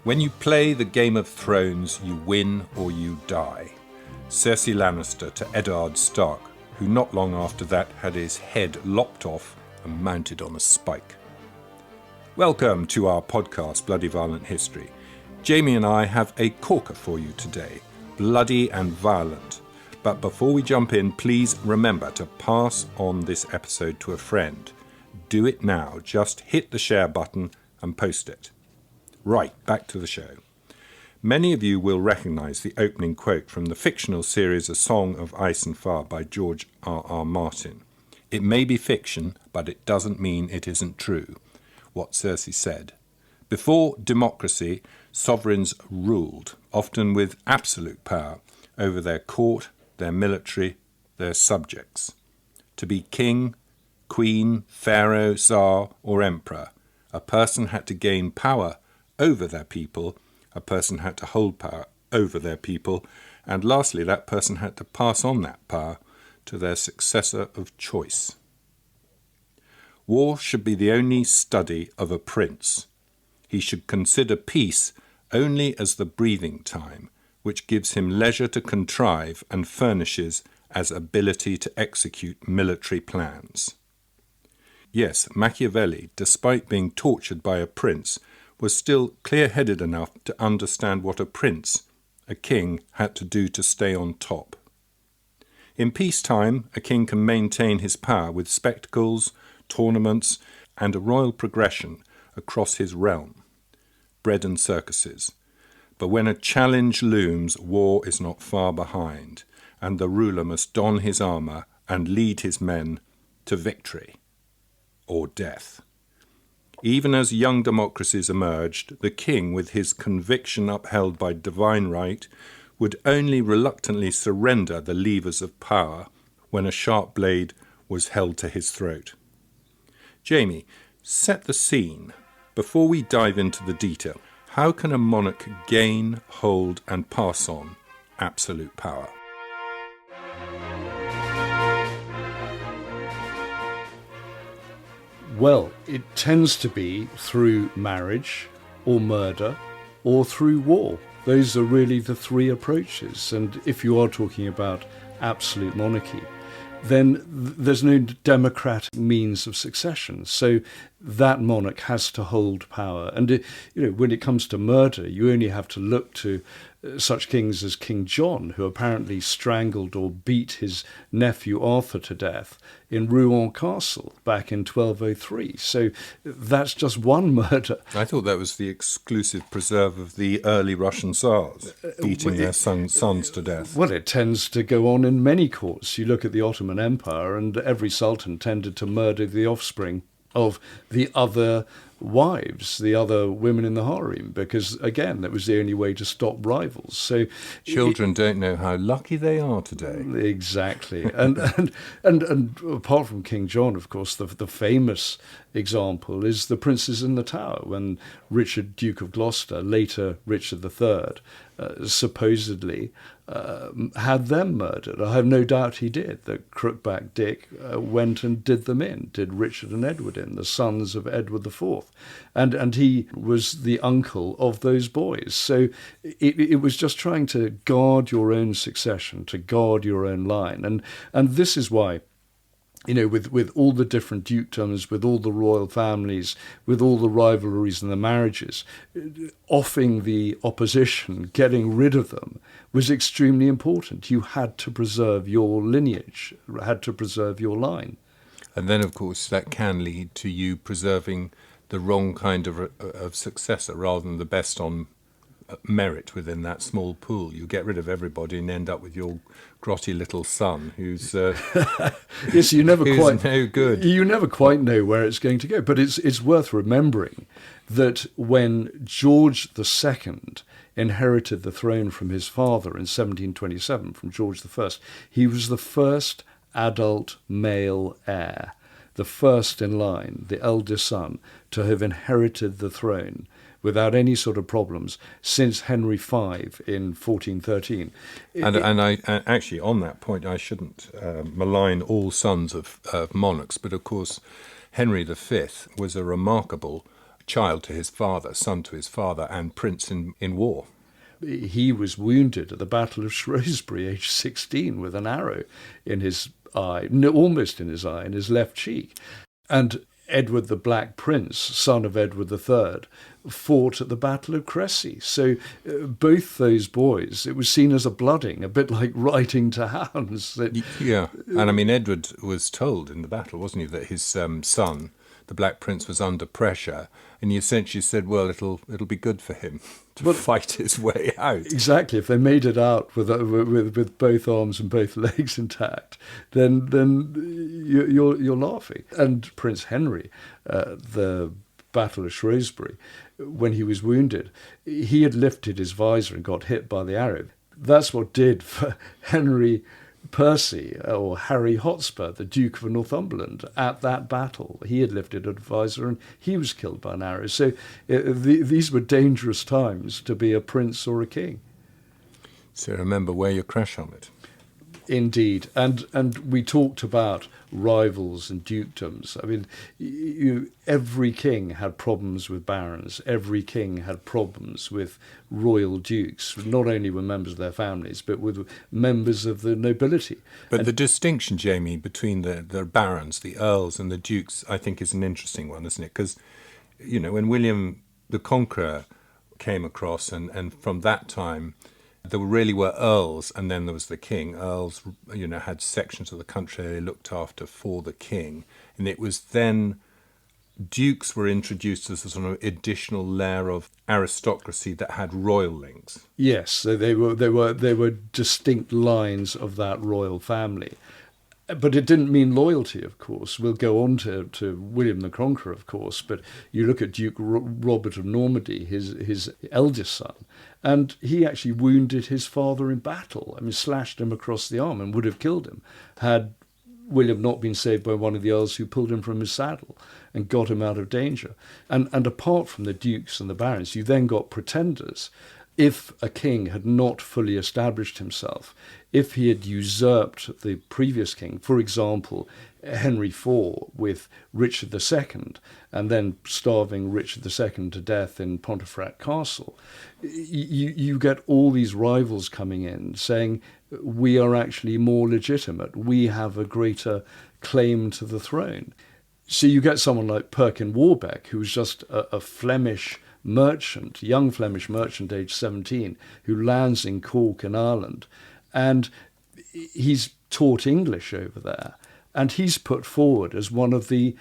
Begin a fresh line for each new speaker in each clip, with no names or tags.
When you play the Game of Thrones, you win or you die. Cersei Lannister to Eddard Stark, who not long after that had his head lopped off and mounted on a spike. Welcome to our podcast, Bloody Violent History. Jamie and I have a corker for you today, bloody and violent. But before we jump in, please remember to pass on this episode to a friend. Do it now. Just hit the share button and post it. Right, back to the show. Many of you will recognise the opening quote from the fictional series A Song of Ice and Fire by George R.R. Martin. It may be fiction, but it doesn't mean it isn't true. What Cersei said. Before democracy, sovereigns ruled, often with absolute power, over their court, their military, their subjects. To be king, queen, pharaoh, tsar, or emperor, a person had to gain power over their people, a person had to hold power over their people, and lastly, that person had to pass on that power to their successor of choice. War should be the only study of a prince. He should consider peace only as the breathing time, which gives him leisure to contrive and furnishes as ability to execute military plans. Yes, Machiavelli, despite being tortured by a prince, was still clear-headed enough to understand what a prince, a king, had to do to stay on top. In peacetime, a king can maintain his power with spectacles, tournaments, and a royal progression across his realm, bread and circuses. But when a challenge looms, war is not far behind, and the ruler must don his armour and lead his men to victory or death. Even as young democracies emerged, the king, with his conviction upheld by divine right, would only reluctantly surrender the levers of power when a sharp blade was held to his throat. Jamie, set the scene. Before we dive into the detail, how can a monarch gain, hold, and pass on absolute power?
Well, it tends to be through marriage or murder or through war. Those are really the three approaches. And if you are talking about absolute monarchy, then there's no democratic means of succession. So that monarch has to hold power. And when it comes to murder, you only have to look to such kings as King John, who apparently strangled or beat his nephew Arthur to death in Rouen Castle back in 1203. So that's just one murder.
I thought that was the exclusive preserve of the early Russian Tsars, beating their sons to death.
Well, it tends to go on in many courts. You look at the Ottoman Empire, and every sultan tended to murder the offspring of the other wives, the other women in the harem, because, again, that was the only way to stop rivals. So
children don't know how lucky they are today.
Exactly. And apart from King John, of course, the famous example is the Princes in the Tower, when Richard, Duke of Gloucester, later Richard III, supposedly had them murdered. I have no doubt he did, that Crookback Dick went and did them in, did Richard and Edward in, the sons of Edward IV. And he was the uncle of those boys. So it was just trying to guard your own succession, to guard your own line. And this is why, with all the different dukedoms, with all the royal families, with all the rivalries and the marriages, offing the opposition, getting rid of them, was extremely important. You had to preserve your lineage, had to preserve your line.
And then, of course, that can lead to you preserving the wrong kind of successor rather than the best on merit within that small pool. You get rid of everybody and end up with your grotty little son who's
yes, you never quite
no good.
You never quite know where it's going to go. But it's worth remembering that when George II inherited the throne from his father in 1727, from George I, he was the first adult male heir, the first in line, the eldest son, to have inherited the throne without any sort of problems since Henry V in 1413.
And I actually, on that point, I shouldn't malign all sons of monarchs, but of course Henry V was a remarkable child to his father, son to his father, and prince in war.
He was wounded at the Battle of Shrewsbury, aged 16, with an arrow in his eye, almost in his eye, in his left cheek. And Edward the Black Prince, son of Edward III, fought at the Battle of Crecy. So both those boys, it was seen as a blooding, a bit like riding to hounds.
Yeah, and I mean, Edward was told in the battle, wasn't he, that his son, the Black Prince, was under pressure, and he essentially said, well, it'll be good for him to fight his way out.
Exactly. If they made it out with both arms and both legs intact, then you're laughing. And Prince Henry, the Battle of Shrewsbury, when he was wounded, he had lifted his visor and got hit by the arrow. That's what did for Henry Percy, or Harry Hotspur, the Duke of Northumberland, at that battle. He had lifted a visor and he was killed by an arrow. So these were dangerous times to be a prince or a king.
So remember, wear your crash helmet.
Indeed. And we talked about rivals and dukedoms. I mean, every king had problems with barons. Every king had problems with royal dukes, not only with members of their families, but with members of the nobility.
But the distinction, Jamie, between the barons, the earls, and the dukes, I think is an interesting one, isn't it? Because, when William the Conqueror came across, and from that time, there really were earls, and then there was the king. Earls, had sections of the country they looked after for the king, and it was then dukes were introduced as a sort of additional layer of aristocracy that had royal links.
Yes, so they were distinct lines of that royal family. But it didn't mean loyalty, of course. We'll go on to William the Conqueror, of course, but you look at Duke Robert of Normandy, his eldest son, and he actually wounded his father in battle. I mean, slashed him across the arm and would have killed him had William not been saved by one of the earls who pulled him from his saddle and got him out of danger. And apart from the dukes and the barons, you then got pretenders. If a king had not fully established himself, if he had usurped the previous king, for example, Henry IV with Richard II, and then starving Richard II to death in Pontefract Castle, you get all these rivals coming in saying, we are actually more legitimate, we have a greater claim to the throne. So you get someone like Perkin Warbeck, who was just a Flemish merchant, young Flemish merchant, aged 17, who lands in Cork in Ireland, and he's taught English over there, and he's put forward as one of the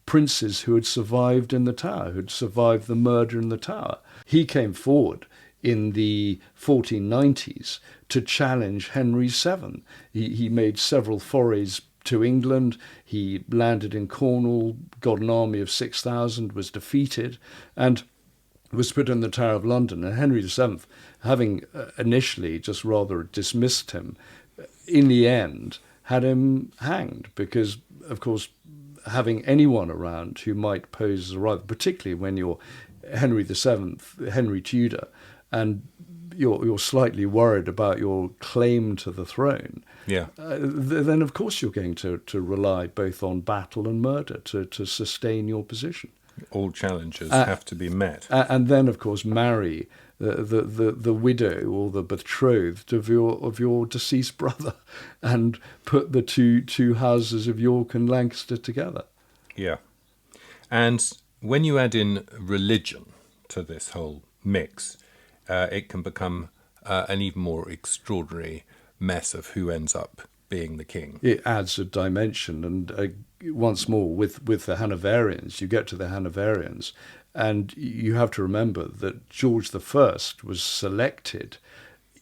princes who had survived in the Tower, who'd survived the murder in the Tower. He came forward in the 1490s to challenge Henry VII. He made several forays to England. He landed in Cornwall, got an army of 6,000, was defeated, and was put in the Tower of London. And Henry VII, having initially just rather dismissed him, in the end had him hanged because, of course, having anyone around who might pose as a rival, particularly when you're Henry VII, Henry Tudor, and you're slightly worried about your claim to the throne, then of course you're going to rely both on battle and murder to sustain your position.
All challenges have to be met.
And then, of course, marry the widow or the betrothed of your deceased brother, and put the two houses of York and Lancaster together.
Yeah. And when you add in religion to this whole mix, it can become an even more extraordinary mess of who ends up being the king.
It adds a dimension, and once more, with the Hanoverians, you get to the Hanoverians, and you have to remember that George I was selected,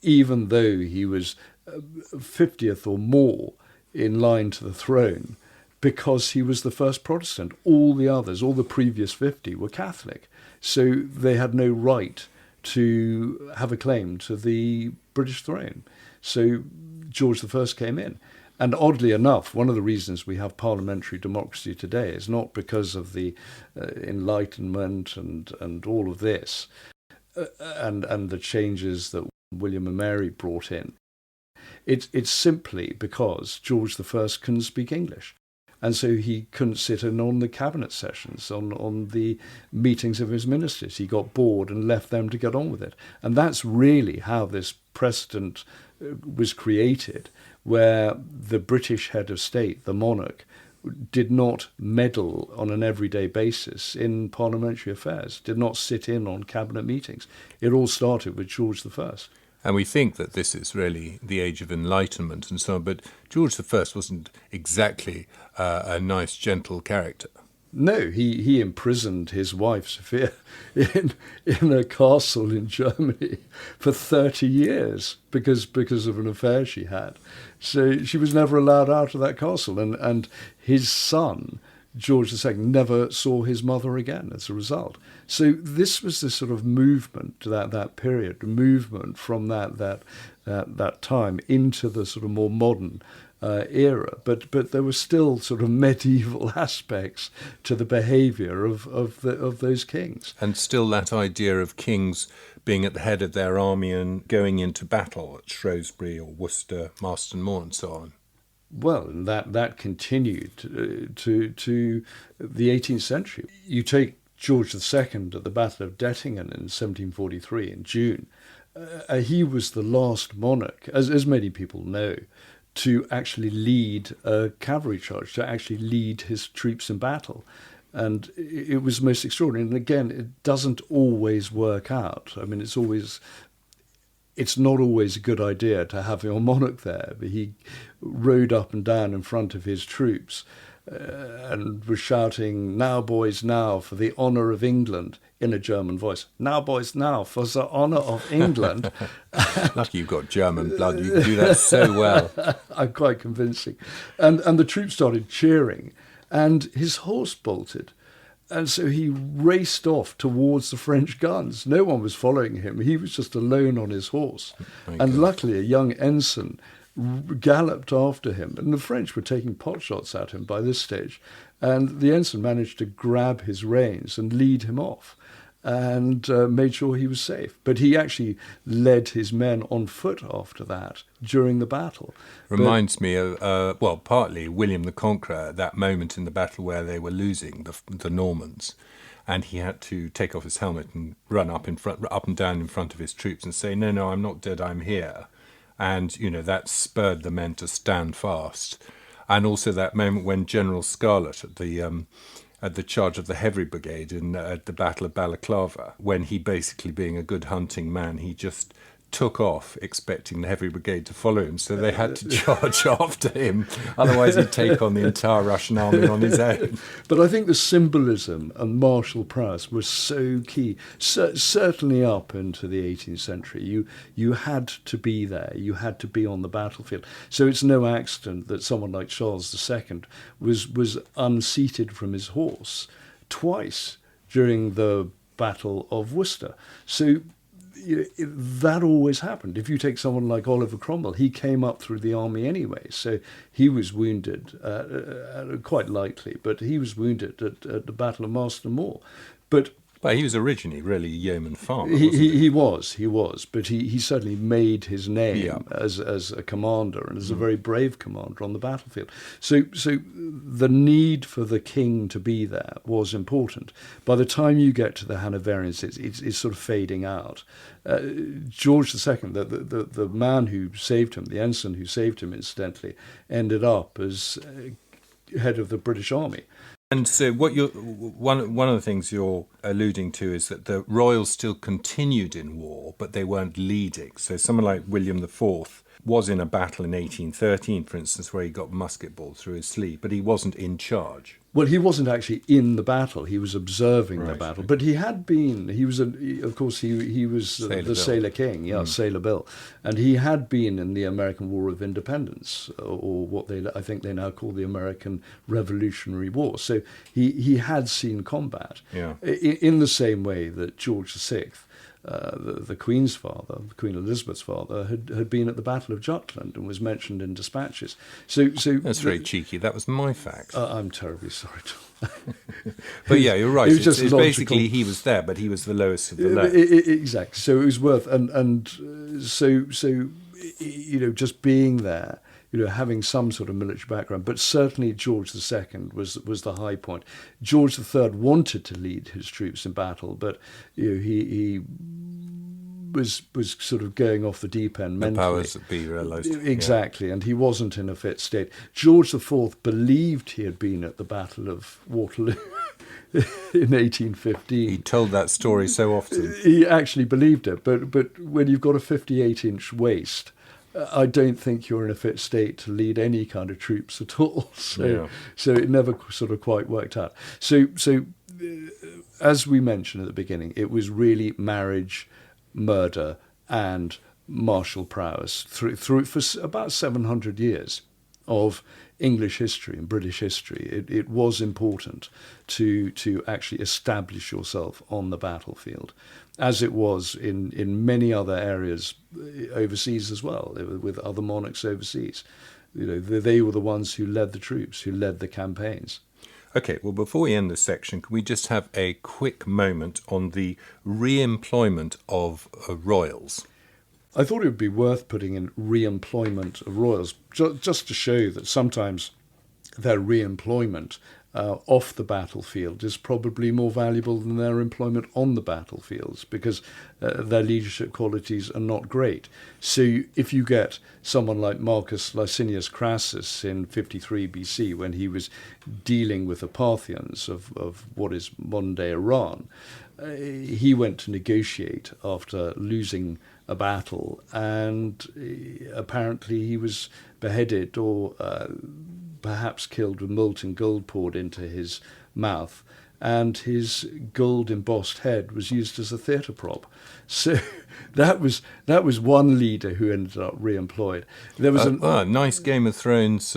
even though he was 50th or more in line to the throne, because he was the first Protestant. All the others, all the previous 50, were Catholic, so they had no right to have a claim to the British throne. So George I came in. And oddly enough, one of the reasons we have parliamentary democracy today is not because of the Enlightenment and all of this, and the changes that William and Mary brought in. It's simply because George I couldn't speak English. and so he couldn't sit in on the cabinet sessions, on the meetings of his ministers. He got bored and left them to get on with it. And that's really how this precedent was created, where the British head of state, the monarch, did not meddle on an everyday basis in parliamentary affairs, did not sit in on cabinet meetings. It all started with George I.
And we think that this is really the age of enlightenment and so on, but George I wasn't exactly a nice, gentle character.
No, he imprisoned his wife, Sophia, in a castle in Germany for 30 years because of an affair she had. So she was never allowed out of that castle. And his son, George II, never saw his mother again as a result. So this was the sort of movement, that period, movement from that time into the sort of more modern era, but there were still sort of medieval aspects to the behaviour of those kings, and
still that idea of kings being at the head of their army and going into battle at Shrewsbury or Worcester, Marston Moor, and so on.
Well, and that continued to the 18th century. You take George II at the Battle of Dettingen in 1743 in June. He was the last monarch, as many people know, to actually lead a cavalry charge, to actually lead his troops in battle. And it was most extraordinary. And again, it doesn't always work out. I mean, it's not always a good idea to have your monarch there. But he rode up and down in front of his troops and was shouting, "Now, boys, now, for the honour of England," in a German voice. "Now, boys, now, for the honour of England."
Lucky you've got German blood. You can do that so well.
I'm quite convincing. And the troops started cheering, and his horse bolted. And so he raced off towards the French guns. No one was following him. He was just alone on his horse. Luckily, a young ensign galloped after him, and the French were taking potshot at him by this stage, and the ensign managed to grab his reins and lead him off and made sure he was safe. But he actually led his men on foot after that during the battle.
Reminds me of, partly William the Conqueror at that moment in the battle where they were losing the Normans, and he had to take off his helmet and run up and down in front of his troops and say, no, I'm not dead, I'm here. And, that spurred the men to stand fast. And also that moment when General Scarlett at the charge of the Heavy Brigade at the Battle of Balaclava, when he basically, being a good hunting man, he just took off expecting the Heavy Brigade to follow him. So they had to charge after him. Otherwise he'd take on the entire Russian army on his own.
But I think the symbolism and martial prowess was so key, certainly up into the 18th century. You had to be there. You had to be on the battlefield. So it's no accident that someone like Charles II was unseated from his horse twice during the Battle of Worcester. So that always happened. If you take someone like Oliver Cromwell, he came up through the army anyway, so he was wounded, quite lightly, but he was wounded at the Battle of Marston Moor. But
he was originally really a yeoman farmer,
he was, but he certainly made his name as a commander, and as a very brave commander on the battlefield. So the need for the king to be there was important. By the time you get to the Hanoverians, it's sort of fading out. George II, the man who saved him, the ensign who saved him, incidentally, ended up as head of the British Army.
And so one of the things you're alluding to is that the royals still continued in war, but they weren't leading. So someone like William IV was in a battle in 1813, for instance, where he got musket ball through his sleeve, but he wasn't in charge.
Well, he wasn't actually in the battle. He was observing the battle. But he had been, he was the Sailor King, Sailor Bill. And he had been in the American War of Independence, or what I think they now call the American Revolutionary War. So he had seen combat in the same way that George VI, the Queen's father, Queen Elizabeth's father, had been at the Battle of Jutland and was mentioned in dispatches. So
that's very cheeky. That was my fact.
I'm terribly sorry, Tom.
But yeah, you're right. It's basically he was there, but he was the lowest of the low.
Exactly. So it was worth, and so just being there, having some sort of military background. But certainly George II was the high point. George III wanted to lead his troops in battle, but he was sort of going off the deep end mentally.
The powers that be realised.
Exactly, and he wasn't in a fit state. George IV believed he had been at the Battle of Waterloo in 1815.
He told that story so often.
He actually believed it, but when you've got a 58-inch waist, I don't think you're in a fit state to lead any kind of troops at all. So it never sort of quite worked out. So as we mentioned at the beginning, it was really marriage, murder, and martial prowess through for about 700 years of English history and British history. It was important to actually establish yourself on the battlefield, as it was in many other areas overseas as well, with other monarchs overseas. They were the ones who led the troops, who led the campaigns.
Okay, well, before we end this section, can we just have a quick moment on the re-employment of royals?
I thought it would be worth putting in re-employment of royals, just to show that sometimes their re-employment off the battlefield is probably more valuable than their employment on the battlefields, because their leadership qualities are not great. So if you get someone like Marcus Licinius Crassus in 53 BC, when he was dealing with the Parthians of what is modern-day Iran, he went to negotiate after losing a battle, and apparently he was beheaded or perhaps killed with molten gold poured into his mouth, and his gold embossed head was used as a theatre prop. So that was one leader who ended up re-employed. There was
a nice Game of Thrones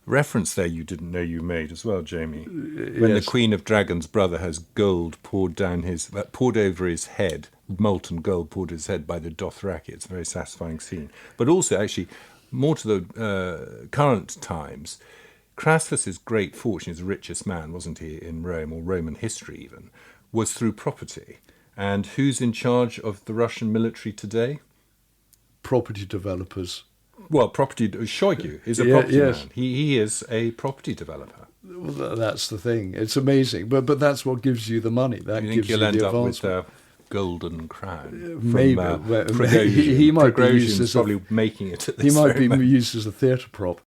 reference there you didn't know you made as well, Jamie. When the Queen of Dragon's brother has gold poured over his head, molten gold poured his head by the Dothraki. It's a very satisfying scene. But also, actually, more to the current times, Crassus's great fortune, he's the richest man, wasn't he, in Rome, or Roman history even, was through property. And who's in charge of the Russian military today?
Property developers.
Well, Shoigu is a property man. He is a property developer.
Well, that's the thing. It's amazing. But that's what gives you the money. That
you
gives
think you'll
you
end
the
up with
advancement.
a golden crown?
Maybe. He might be used as
probably making it at this
He might be
moment.
used as a theatre prop.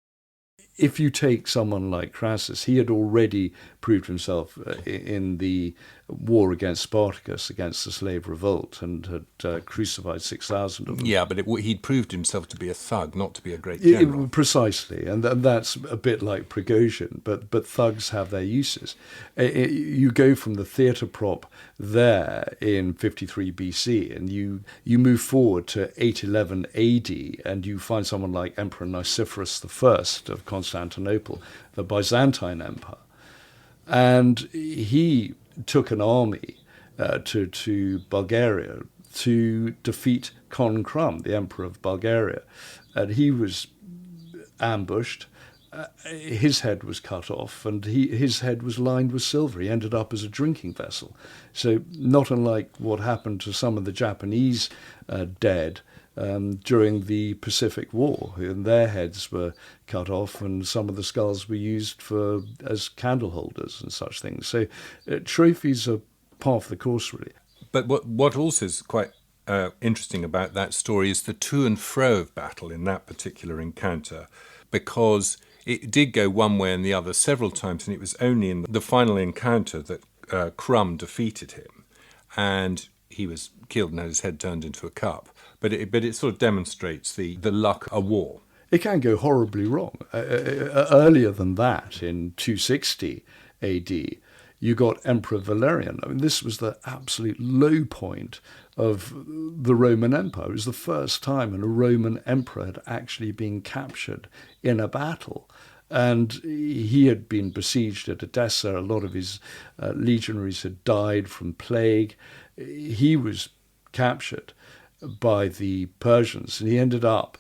If you take someone like Crassus, he had already proved himself in the war against Spartacus, against the slave revolt, and had crucified 6,000 of them.
Yeah, but he'd proved himself to be a thug, not to be a great general.
Precisely, and that's a bit like Prigozhin, but thugs have their uses. You go from the theatre prop there in 53 BC, and you move forward to 811 AD, and you find someone like Emperor Nicephorus I of Constantinople, the Byzantine Empire. And he took an army to Bulgaria to defeat Khan Krum, the Emperor of Bulgaria. And he was ambushed. His head was cut off, and his head was lined with silver. He ended up as a drinking vessel. So not unlike what happened to some of the Japanese dead during the Pacific War, and their heads were cut off, and some of the skulls were used as candle holders and such things. So trophies are part of the course, really.
But what also is quite interesting about that story is the to and fro of battle in that particular encounter, because it did go one way and the other several times, and it was only in the final encounter that Krum defeated him, and he was killed and had his head turned into a cup. But it sort of demonstrates the luck of war.
It can go horribly wrong. Earlier than that, in 260 AD, you got Emperor Valerian. I mean, this was the absolute low point of the Roman Empire. It was the first time a Roman emperor had actually been captured in a battle. And he had been besieged at Edessa. A lot of his legionaries had died from plague. He was captured by the Persians, and he ended up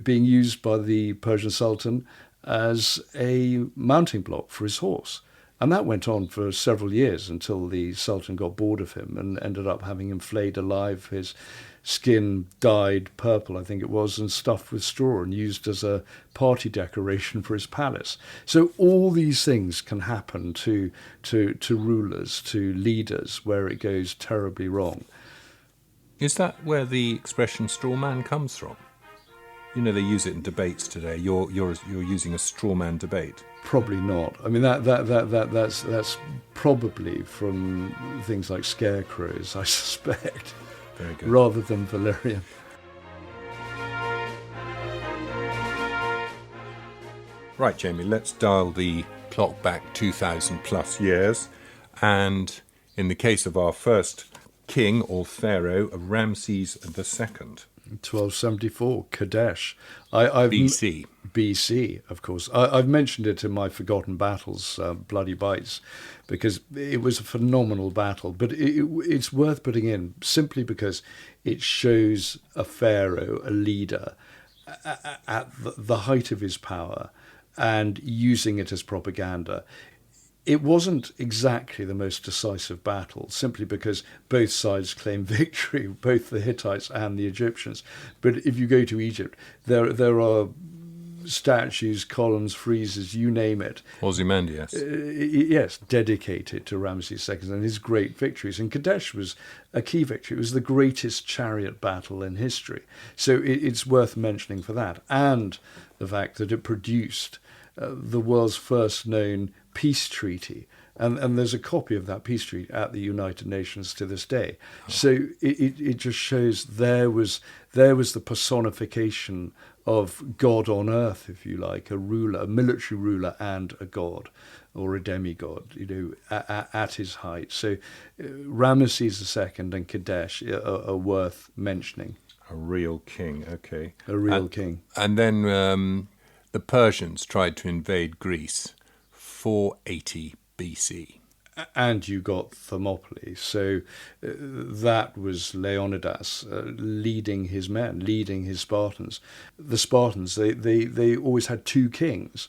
being used by the Persian Sultan as a mounting block for his horse. And that went on for several years until the Sultan got bored of him and ended up having him flayed alive, his skin dyed purple, I think it was, and stuffed with straw and used as a party decoration for his palace. So all these things can happen to rulers, to leaders, where it goes terribly wrong.
Is that where the expression straw man comes from? You know, they use it in debates today. You're using a straw man debate.
Probably not. I mean, that's probably from things like scarecrows, I suspect.
Very good.
Rather than Valerian.
Right, Jamie, let's dial the clock back 2,000 plus years. And in the case of our first king or pharaoh, Ramses II.
1274, Kadesh.
BC.
BC, of course. I've mentioned it in my Forgotten Battles, Bloody Bites, because it was a phenomenal battle. But it's worth putting in simply because it shows a pharaoh, a leader, at the height of his power and using it as propaganda. It wasn't exactly the most decisive battle, simply because both sides claimed victory, both the Hittites and the Egyptians. But if you go to Egypt, there are statues, columns, friezes, you name it.
Ozymandias.
Yes, dedicated to Ramses II and his great victories. And Kadesh was a key victory. It was the greatest chariot battle in history. So it's worth mentioning for that. And the fact that it produced the world's first known peace treaty. And there's a copy of that peace treaty at the United Nations to this day. Oh. So it just shows there was the personification of God on earth, if you like, a ruler, a military ruler and a god or a demigod, at his height. So Ramesses II and Kadesh are worth mentioning.
A real king, okay.
A real king.
And then the Persians tried to invade Greece, 480 BC.
And you got Thermopylae. So that was Leonidas leading his men, leading his Spartans. The Spartans, they always had two kings.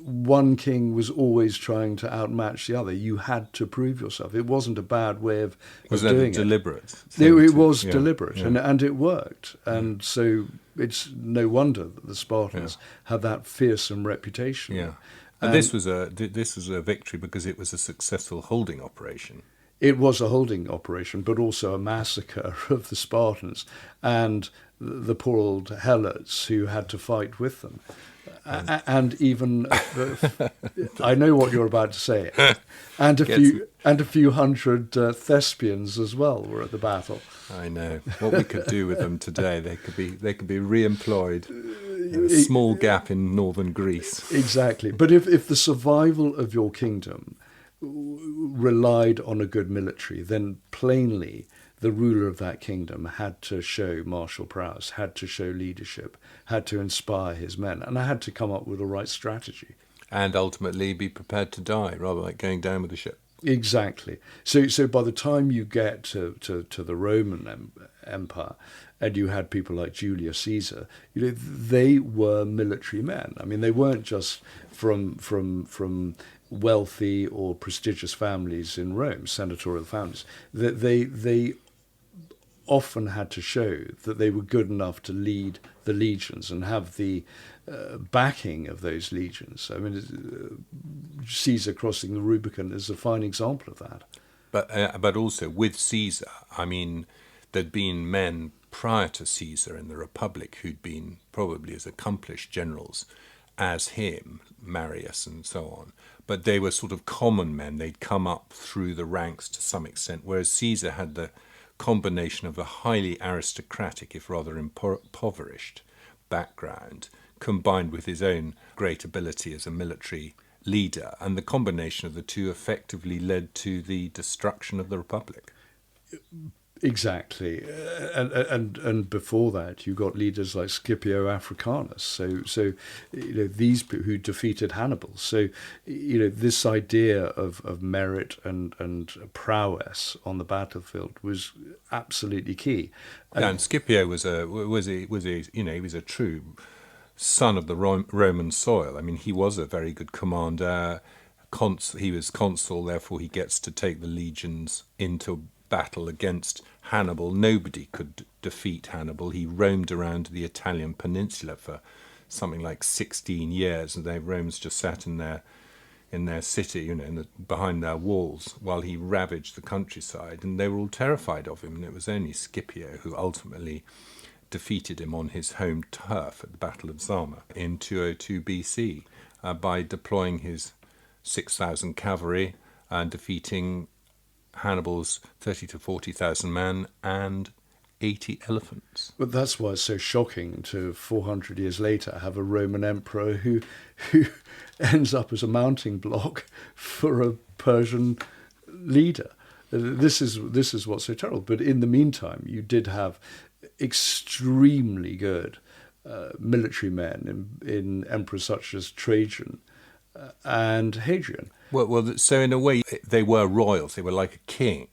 One king was always trying to outmatch the other. You had to prove yourself. It wasn't a bad way of doing it.
Deliberate?
It was deliberate, yeah. And it worked. And so it's no wonder that the Spartans had that fearsome reputation.
Yeah. And this was a victory because it was a successful holding operation.
It was a holding operation, but also a massacre of the Spartans and the poor old helots who had to fight with them. And even I know what you're about to say, and a few hundred thespians as well were at the battle.
I know what we could do with them today. They could be re-employed. A small gap in northern Greece.
Exactly, but if the survival of your kingdom relied on a good military, then plainly the ruler of that kingdom had to show martial prowess, had to show leadership, had to inspire his men, and had to come up with the right strategy.
And ultimately be prepared to die, rather like going down with the ship.
Exactly. So by the time you get to the Roman Empire, and you had people like Julius Caesar, they were military men. I mean, they weren't just from wealthy or prestigious families in Rome, senatorial families. They often had to show that they were good enough to lead the legions and have the backing of those legions. I mean, Caesar crossing the Rubicon is a fine example of that.
But also with Caesar, I mean, there'd been men prior to Caesar in the Republic who'd been probably as accomplished generals as him, Marius and so on. But they were sort of common men. They'd come up through the ranks to some extent, whereas Caesar had the combination of a highly aristocratic, if rather impoverished, background, combined with his own great ability as a military leader. And the combination of the two effectively led to the destruction of the Republic.
Exactly, and before that, you got leaders like Scipio Africanus. So these people who defeated Hannibal. So this idea of merit and prowess on the battlefield was absolutely key.
And Scipio was a true son of the Roman soil. I mean, he was a very good commander. He was consul, therefore he gets to take the legions into battle against Hannibal. Nobody could defeat Hannibal. He roamed around the Italian peninsula for something like 16 years, and Rome's just sat in their city, behind their walls, while he ravaged the countryside, and they were all terrified of him. And it was only Scipio who ultimately defeated him on his home turf at the Battle of Zama in 202 BC by deploying his 6,000 cavalry and defeating Hannibal's 30 to 40,000 men and 80 elephants.
But that's why it's so shocking to 400 years later have a Roman emperor who ends up as a mounting block for a Persian leader. This is what's so terrible. But in the meantime, you did have extremely good military men in emperors such as Trajan and Hadrian.
Well, so in a way, they were royals. They were like a king.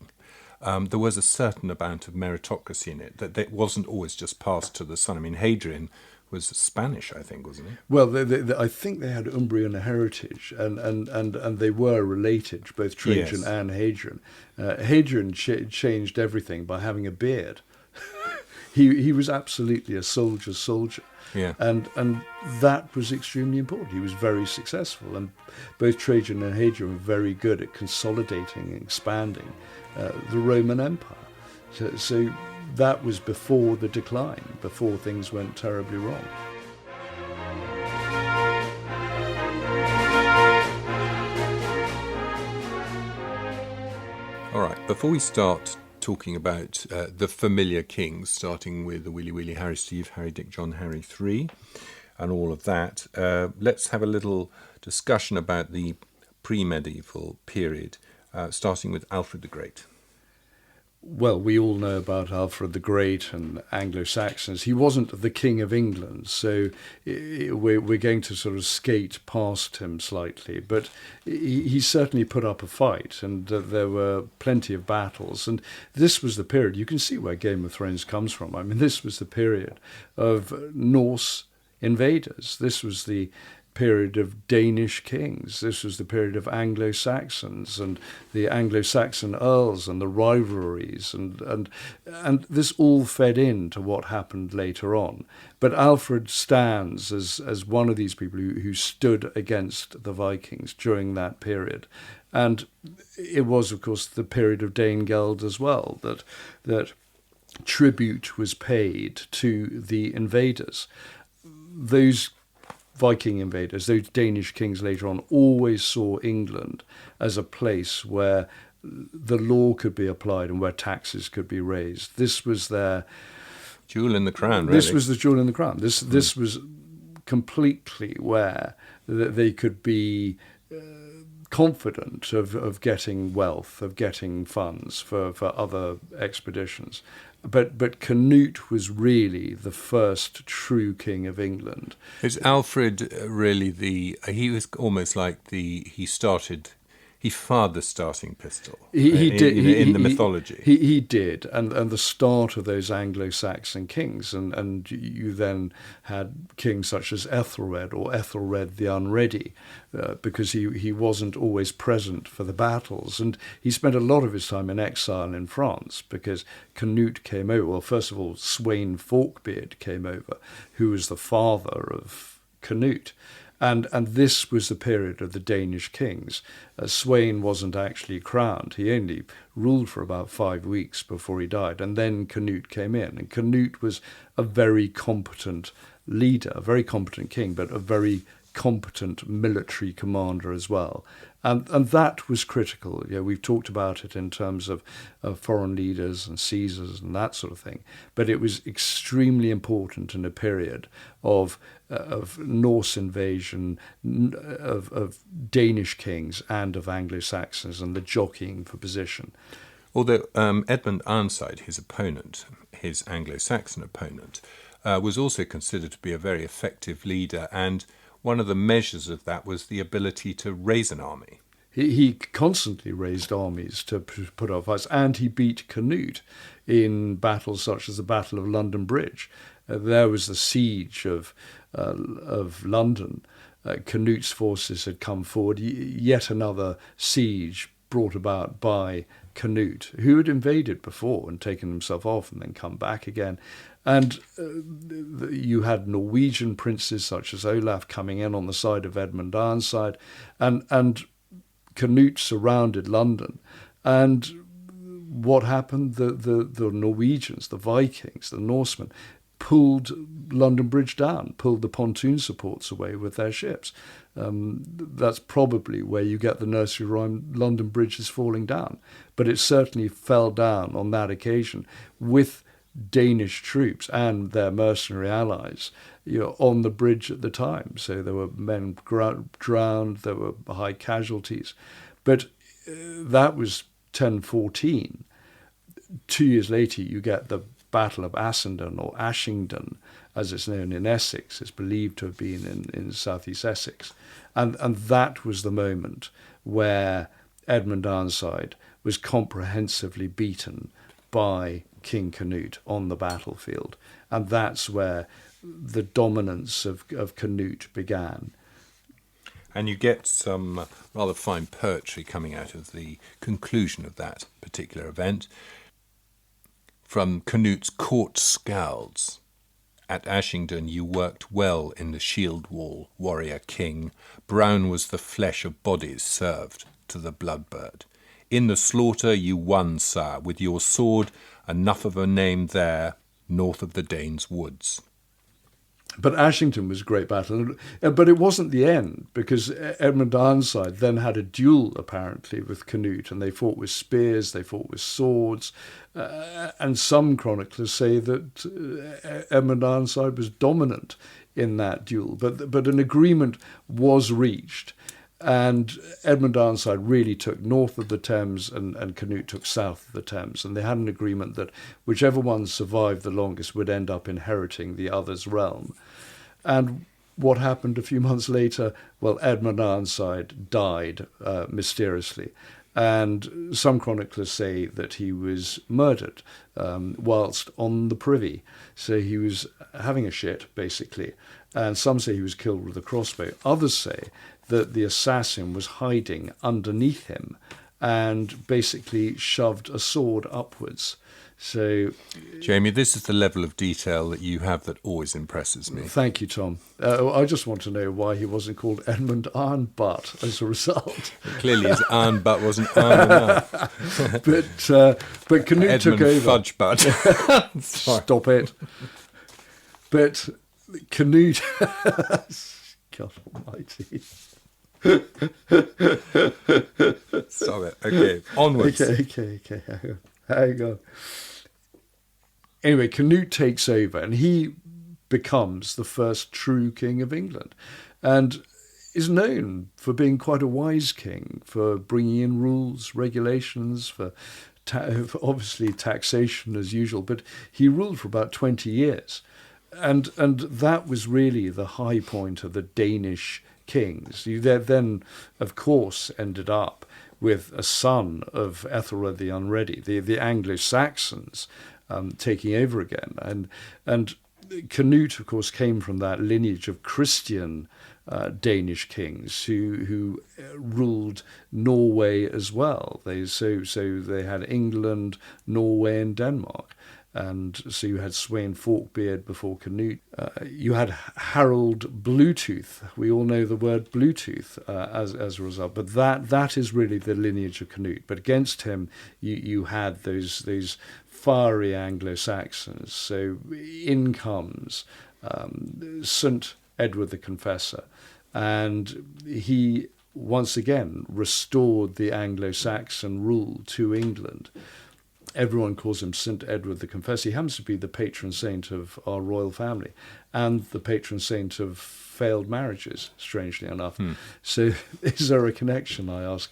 There was a certain amount of meritocracy in it, that it wasn't always just passed to the son. I mean, Hadrian was Spanish, I think, wasn't he?
Well, I think they had Umbrian heritage, and they were related, both Trajan and Hadrian. Hadrian changed everything by having a beard. He was absolutely a soldier's soldier.
Yeah.
And that was extremely important. He was very successful, and both Trajan and Hadrian were very good at consolidating and expanding the Roman Empire. So that was before the decline, before things went terribly wrong.
All right, before we start talking about the familiar kings, starting with the Willy Willy, Harry Steve, Harry Dick John, Harry 3, and all of that, let's have a little discussion about the pre-medieval period, starting with Alfred the Great.
Well, we all know about Alfred the Great and Anglo-Saxons. He wasn't the King of England, so we're going to sort of skate past him slightly. But he certainly put up a fight, and there were plenty of battles. And this was the period, you can see where Game of Thrones comes from. I mean, this was the period of Norse invaders. This was the period of Danish kings. This was the period of Anglo-Saxons and the Anglo-Saxon earls and the rivalries, and this all fed into what happened later on. But Alfred stands as one of these people who stood against the Vikings during that period. And it was, of course, the period of Danegeld as well, that tribute was paid to the invaders. Those Viking invaders, those Danish kings later on, always saw England as a place where the law could be applied and where taxes could be raised. This was their
jewel in the crown, really.
This was the jewel in the crown. This was completely where they could be confident of getting wealth, of getting funds for other expeditions. But Canute was really the first true king of England.
Is Alfred really he was almost like he fired the starting pistol
He did
in the mythology.
He did, and the start of those Anglo-Saxon kings, and you then had kings such as Ethelred or Ethelred the Unready, because he wasn't always present for the battles, and he spent a lot of his time in exile in France because Canute came over. Well, first of all, Sweyn Forkbeard came over, who was the father of Canute. And this was the period of the Danish kings. Sweyn wasn't actually crowned. He only ruled for about 5 weeks before he died. And then Canute came in. And Canute was a very competent leader, a very competent king, but a very competent military commander as well. And that was critical. You know, we've talked about it in terms of foreign leaders and Caesars and that sort of thing. But it was extremely important in a period of Norse invasion, of Danish kings and of Anglo-Saxons, and the jockeying for position.
Although Edmund Ironside, his opponent, his Anglo-Saxon opponent, was also considered to be a very effective leader, and one of the measures of that was the ability to raise an army.
He constantly raised armies to put off fights, and he beat Canute in battles such as the Battle of London Bridge. There was the siege of London. Canute's forces had come forward. Yet another siege brought about by Canute, who had invaded before and taken himself off and then come back again. And you had Norwegian princes such as Olaf coming in on the side of Edmund Ironside, and Canute surrounded London. And what happened? The Norwegians, the Vikings, the Norsemen, pulled London Bridge down, pulled the pontoon supports away with their ships. That's probably where you get the nursery rhyme, London Bridge is falling down. But it certainly fell down on that occasion with Danish troops and their mercenary allies, on the bridge at the time. So there were men drowned, there were high casualties. But that was 1014. 2 years later, you get the Battle of Assendon, or Ashington, as it's known in Essex. It's believed to have been in southeast Essex. And that was the moment where Edmund Ironside was comprehensively beaten by King Canute on the battlefield. And that's where the dominance of Canute began.
And you get some rather fine poetry coming out of the conclusion of that particular event. From Canute's court scalds. At Ashington you worked well in the shield wall, warrior king. Brown was the flesh of bodies served to the bloodbird. In the slaughter you won, sire, with your sword, enough of a name there, north of the Danes' woods.
But Ashington was a great battle. But it wasn't the end, because Edmund Ironside then had a duel, apparently, with Canute, and they fought with spears, they fought with swords, and some chroniclers say that Edmund Ironside was dominant in that duel. But an agreement was reached, and Edmund Ironside really took north of the Thames and Canute took south of the Thames. And they had an agreement that whichever one survived the longest would end up inheriting the other's realm. And what happened a few months later? Well, Edmund Ironside died mysteriously. And some chroniclers say that he was murdered whilst on the privy. So he was having a shit, basically. And some say he was killed with a crossbow. Others say that the assassin was hiding underneath him and basically shoved a sword upwards. So,
Jamie, this is the level of detail that you have that always impresses me.
Thank you, Tom. I just want to know why he wasn't called Edmund Iron Butt as a result.
Clearly his iron butt wasn't iron enough.
but Canute
Edmund
took over.
Fudge butt.
Stop it. But Canute... God almighty.
Stop it. Okay, onwards.
Okay. Hang on. Anyway, Canute takes over and he becomes the first true king of England and is known for being quite a wise king, for bringing in rules, regulations, for obviously taxation as usual, but he ruled for about 20 years. And that was really the high point of the Danish kings. You then, of course, ended up with a son of Ethelred the Unready, the Anglo-Saxons taking over again. And Canute, of course, came from that lineage of Christian Danish kings who ruled Norway as well. So they had England, Norway, and Denmark. And so you had Sweyn Forkbeard before Canute. You had Harold Bluetooth. We all know the word Bluetooth as a result. But that is really the lineage of Canute. But against him, you had those fiery Anglo-Saxons. So in comes St. Edward the Confessor. And he once again restored the Anglo-Saxon rule to England. Everyone calls him St. Edward the Confessor. He happens to be the patron saint of our royal family and the patron saint of failed marriages, strangely enough. So is there a connection, I ask?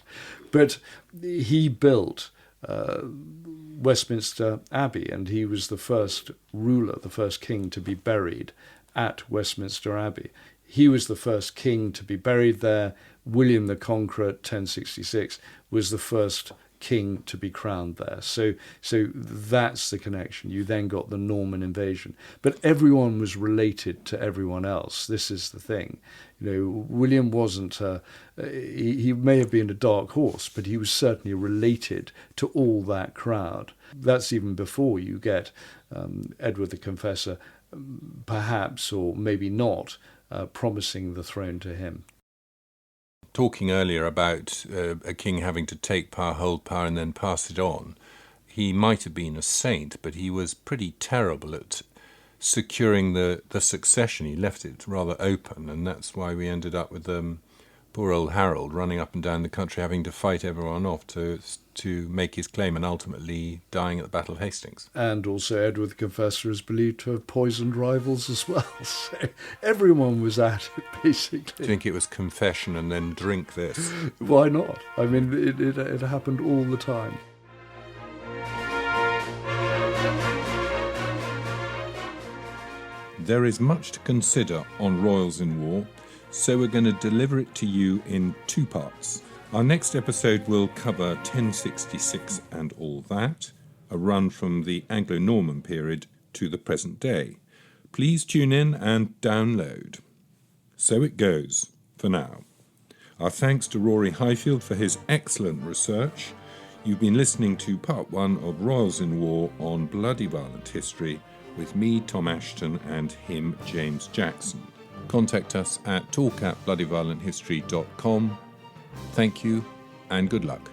But he built Westminster Abbey, and he was the first ruler, the first king to be buried at Westminster Abbey. He was the first king to be buried there. William the Conqueror, 1066, was the first king to be crowned there. So that's the connection. You then got the Norman invasion. But everyone was related to everyone else. This is the thing. William wasn't, he may have been a dark horse, but he was certainly related to all that crowd. That's even before you get Edward the Confessor, perhaps, or maybe not, promising the throne to him.
Talking earlier about a king having to take power, hold power, and then pass it on, he might have been a saint, but he was pretty terrible at securing the succession. He left it rather open, and that's why we ended up with poor old Harold running up and down the country, having to fight everyone off to make his claim, and ultimately dying at the Battle of Hastings.
And also Edward the Confessor is believed to have poisoned rivals as well. So everyone was at it, basically.
Do you think it was confession and then drink this?
Why not? I mean, it happened all the time.
There is much to consider on Royals in War, so we're going to deliver it to you in 2 parts. Our next episode will cover 1066 and all that, a run from the Anglo-Norman period to the present day. Please tune in and download. So it goes, for now. Our thanks to Rory Highfield for his excellent research. You've been listening to part 1 of Royals in War on Bloody Violent History, with me, Tom Ashton, and him, James Jackson. Contact us at talk@bloodyviolenthistory.com. Thank you, and good luck.